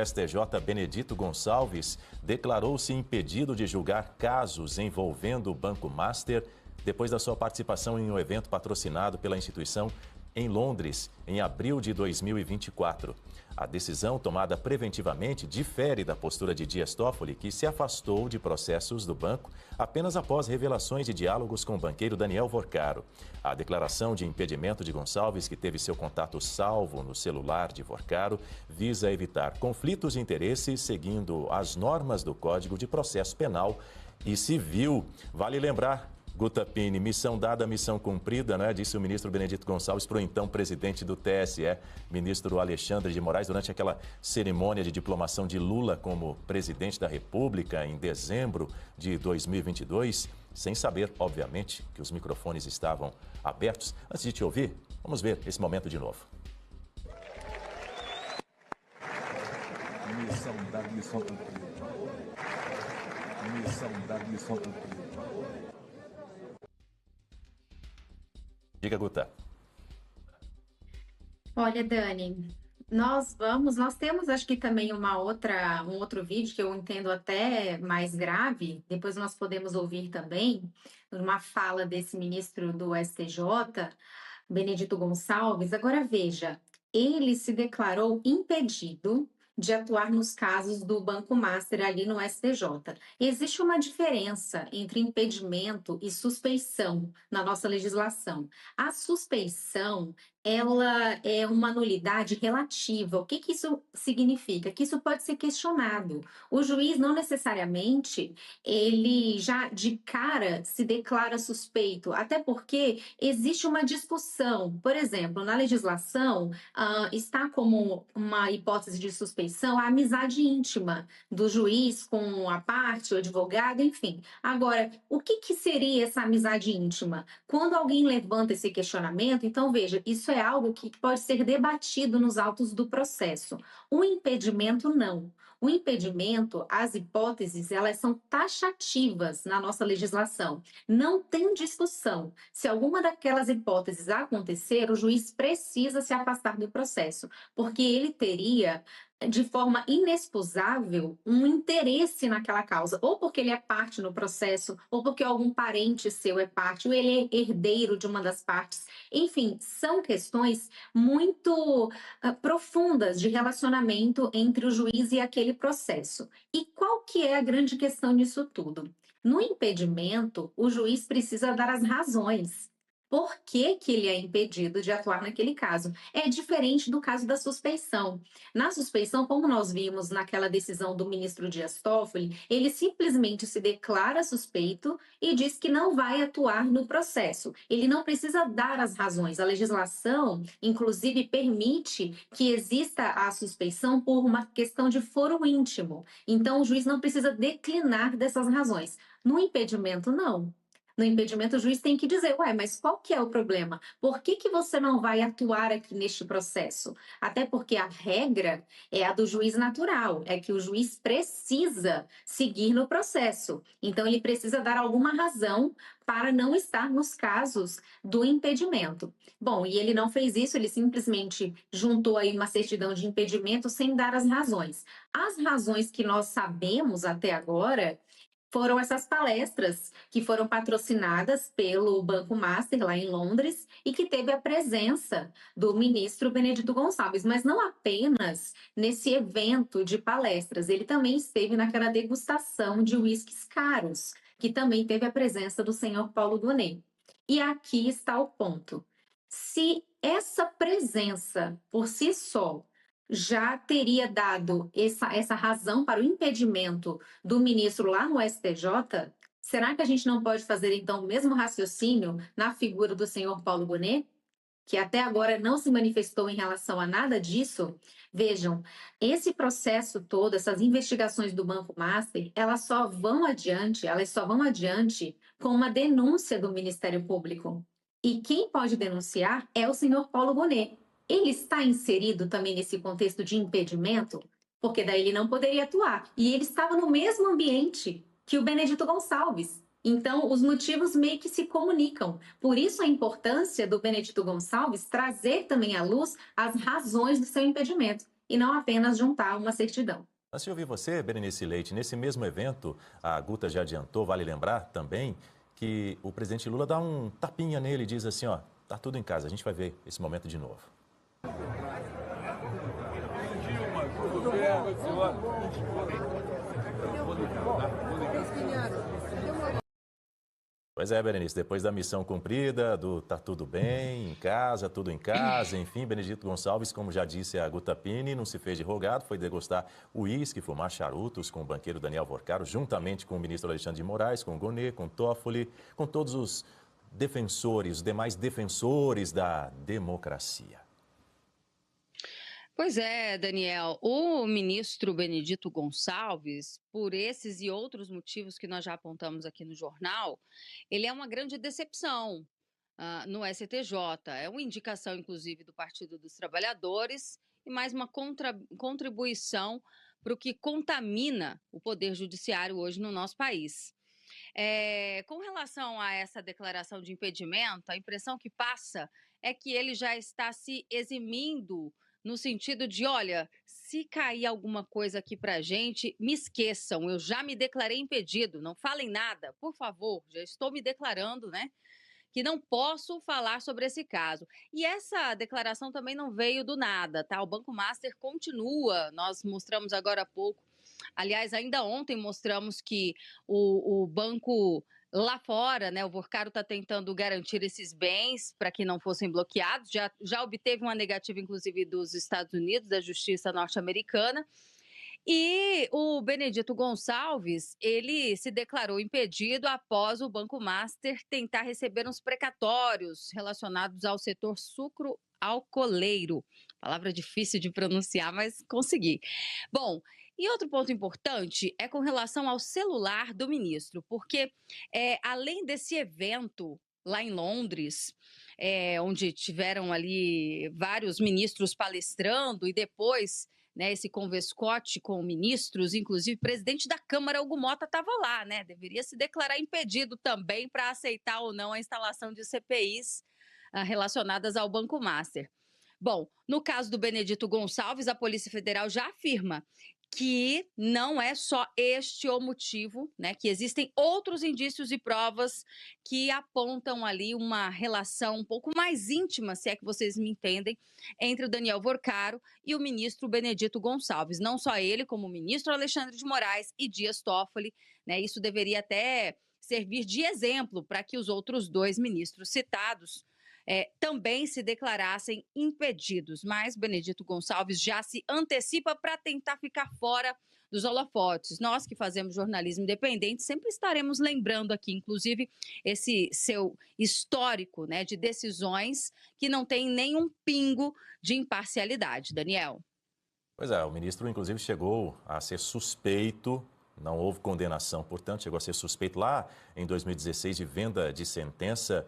STJ, Benedito Gonçalves, declarou-se impedido de julgar casos envolvendo o Banco Master depois da sua participação em um evento patrocinado pela instituição em Londres, em abril de 2024. A decisão, tomada preventivamente, difere da postura de Dias Toffoli, que se afastou de processos do banco apenas após revelações de diálogos com o banqueiro Daniel Vorcaro. A declaração de impedimento de Gonçalves, que teve seu contato salvo no celular de Vorcaro, visa evitar conflitos de interesse seguindo as normas do Código de Processo Penal e Civil. Vale lembrar, Guta Pini, missão dada, missão cumprida, né? Disse o ministro Benedito Gonçalves para o então presidente do TSE, ministro Alexandre de Moraes, durante aquela cerimônia de diplomação de Lula como presidente da República em dezembro de 2022, sem saber, obviamente, que os microfones estavam abertos. Antes de te ouvir, vamos ver esse momento de novo. Missão dada, missão cumprida. Missão dada, missão cumprida. Diga, Guta. Olha, Dani, nós temos acho que também um outro vídeo que eu entendo até mais grave, depois nós podemos ouvir também, uma fala desse ministro do STJ, Benedito Gonçalves. Agora veja, ele se declarou impedido de atuar nos casos do Banco Master ali no STJ. Existe uma diferença entre impedimento e suspeição na nossa legislação. A suspeição, ela é uma nulidade relativa. O que isso significa? Que isso pode ser questionado. O juiz não necessariamente, ele já de cara se declara suspeito, até porque existe uma discussão. Por exemplo, na legislação, está como uma hipótese de suspeição a amizade íntima do juiz com a parte, o advogado, enfim. Agora, o que seria essa amizade íntima? Quando alguém levanta esse questionamento, então veja, isso é algo que pode ser debatido nos autos do processo. O impedimento, não. O impedimento, as hipóteses, elas são taxativas na nossa legislação. Não tem discussão. Se alguma daquelas hipóteses acontecer, o juiz precisa se afastar do processo, porque ele teria, de forma inexcusável, um interesse naquela causa, ou porque ele é parte no processo, ou porque algum parente seu é parte, ou ele é herdeiro de uma das partes. Enfim, são questões muito profundas de relacionamento entre o juiz e aquele processo. E qual que é a grande questão disso tudo? No impedimento, o juiz precisa dar as razões. Por que ele é impedido de atuar naquele caso? É diferente do caso da suspeição. Na suspeição, como nós vimos naquela decisão do ministro Dias Toffoli, ele simplesmente se declara suspeito e diz que não vai atuar no processo. Ele não precisa dar as razões. A legislação, inclusive, permite que exista a suspeição por uma questão de foro íntimo. Então, o juiz não precisa declinar dessas razões. No impedimento, não. No impedimento, o juiz tem que dizer, mas qual que é o problema? Por que você não vai atuar aqui neste processo? Até porque a regra é a do juiz natural, é que o juiz precisa seguir no processo. Então, ele precisa dar alguma razão para não estar nos casos do impedimento. Bom, e ele não fez isso, ele simplesmente juntou aí uma certidão de impedimento sem dar as razões. As razões que nós sabemos até agora foram essas palestras que foram patrocinadas pelo Banco Master, lá em Londres, e que teve a presença do ministro Benedito Gonçalves, mas não apenas nesse evento de palestras, ele também esteve naquela degustação de uísques caros, que também teve a presença do senhor Paulo Gonet. E aqui está o ponto. Se essa presença, por si só, já teria dado essa razão para o impedimento do ministro lá no STJ, será que a gente não pode fazer, então, o mesmo raciocínio na figura do senhor Paulo Gonet, que até agora não se manifestou em relação a nada disso? Vejam, esse processo todo, essas investigações do Banco Master, elas só vão adiante com uma denúncia do Ministério Público. E quem pode denunciar é o senhor Paulo Gonet. Ele está inserido também nesse contexto de impedimento, porque daí ele não poderia atuar. E ele estava no mesmo ambiente que o Benedito Gonçalves. Então, os motivos meio que se comunicam. Por isso, a importância do Benedito Gonçalves trazer também à luz as razões do seu impedimento. e não apenas juntar uma certidão. Antes de ouvir você, Berenice Leite, nesse mesmo evento, a Guta já adiantou, vale lembrar também, que o presidente Lula dá um tapinha nele e diz assim, ó, tá tudo em casa, a gente vai ver esse momento de novo. Pois é, Berenice, depois da missão cumprida, do tá tudo bem, tudo em casa, enfim, Benedito Gonçalves, como já disse a Guta Pini, não se fez de rogado, foi degustar uísque, fumar charutos com o banqueiro Daniel Vorcaro, juntamente com o ministro Alexandre de Moraes, com o Gonê, com o Toffoli, com todos os defensores, os demais defensores da democracia. Pois é, Daniel, o ministro Benedito Gonçalves, por esses e outros motivos que nós já apontamos aqui no jornal, ele é uma grande decepção no STJ. É uma indicação, inclusive, do Partido dos Trabalhadores e mais uma contribuição para o que contamina o Poder Judiciário hoje no nosso país. Com relação a essa declaração de impedimento, a impressão que passa é que ele já está se eximindo no sentido de, olha, se cair alguma coisa aqui pra gente, me esqueçam, eu já me declarei impedido, não falem nada, por favor, já estou me declarando, né, que não posso falar sobre esse caso. E essa declaração também não veio do nada, tá? O Banco Master continua, nós mostramos agora há pouco, aliás, ainda ontem mostramos que o banco lá fora, né, o Vorcaro está tentando garantir esses bens para que não fossem bloqueados, já obteve uma negativa, inclusive, dos Estados Unidos, da Justiça norte-americana, e o Benedito Gonçalves, ele se declarou impedido após o Banco Master tentar receber uns precatórios relacionados ao setor sucro-alcooleiro. Palavra difícil de pronunciar, mas consegui. Bom, e outro ponto importante é com relação ao celular do ministro, porque além desse evento lá em Londres, onde tiveram ali vários ministros palestrando e depois, né, esse converscote com ministros, inclusive o presidente da Câmara, Hugo Mota, estava lá, né? Deveria se declarar impedido também para aceitar ou não a instalação de CPIs relacionadas ao Banco Master. Bom, no caso do Benedito Gonçalves, a Polícia Federal já afirma que não é só este o motivo, né? Que existem outros indícios e provas que apontam ali uma relação um pouco mais íntima, se é que vocês me entendem, entre o Daniel Vorcaro e o ministro Benedito Gonçalves. Não só ele, como o ministro Alexandre de Moraes e Dias Toffoli, né? Isso deveria até servir de exemplo para que os outros dois ministros citados também se declarassem impedidos. Mas Benedito Gonçalves já se antecipa para tentar ficar fora dos holofotes. Nós que fazemos jornalismo independente sempre estaremos lembrando aqui, inclusive, esse seu histórico, né, de decisões que não tem nenhum pingo de imparcialidade. Daniel. Pois é, o ministro, inclusive, chegou a ser suspeito. Não houve condenação, portanto, chegou a ser suspeito lá em 2016 de venda de sentença.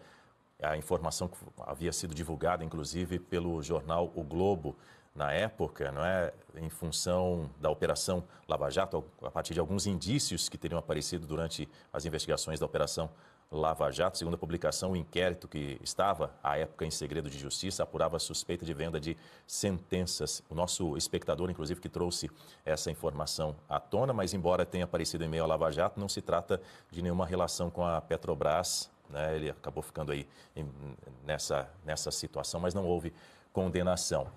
A informação que havia sido divulgada, inclusive, pelo jornal O Globo, na época, não é? Em função da Operação Lava Jato, a partir de alguns indícios que teriam aparecido durante as investigações da Operação Lava Jato. Segundo a publicação, o inquérito que estava, à época, em segredo de justiça, apurava a suspeita de venda de sentenças. O nosso espectador, inclusive, que trouxe essa informação à tona, mas embora tenha aparecido em meio à Lava Jato, não se trata de nenhuma relação com a Petrobras, né? Ele acabou ficando aí nessa situação, mas não houve condenação.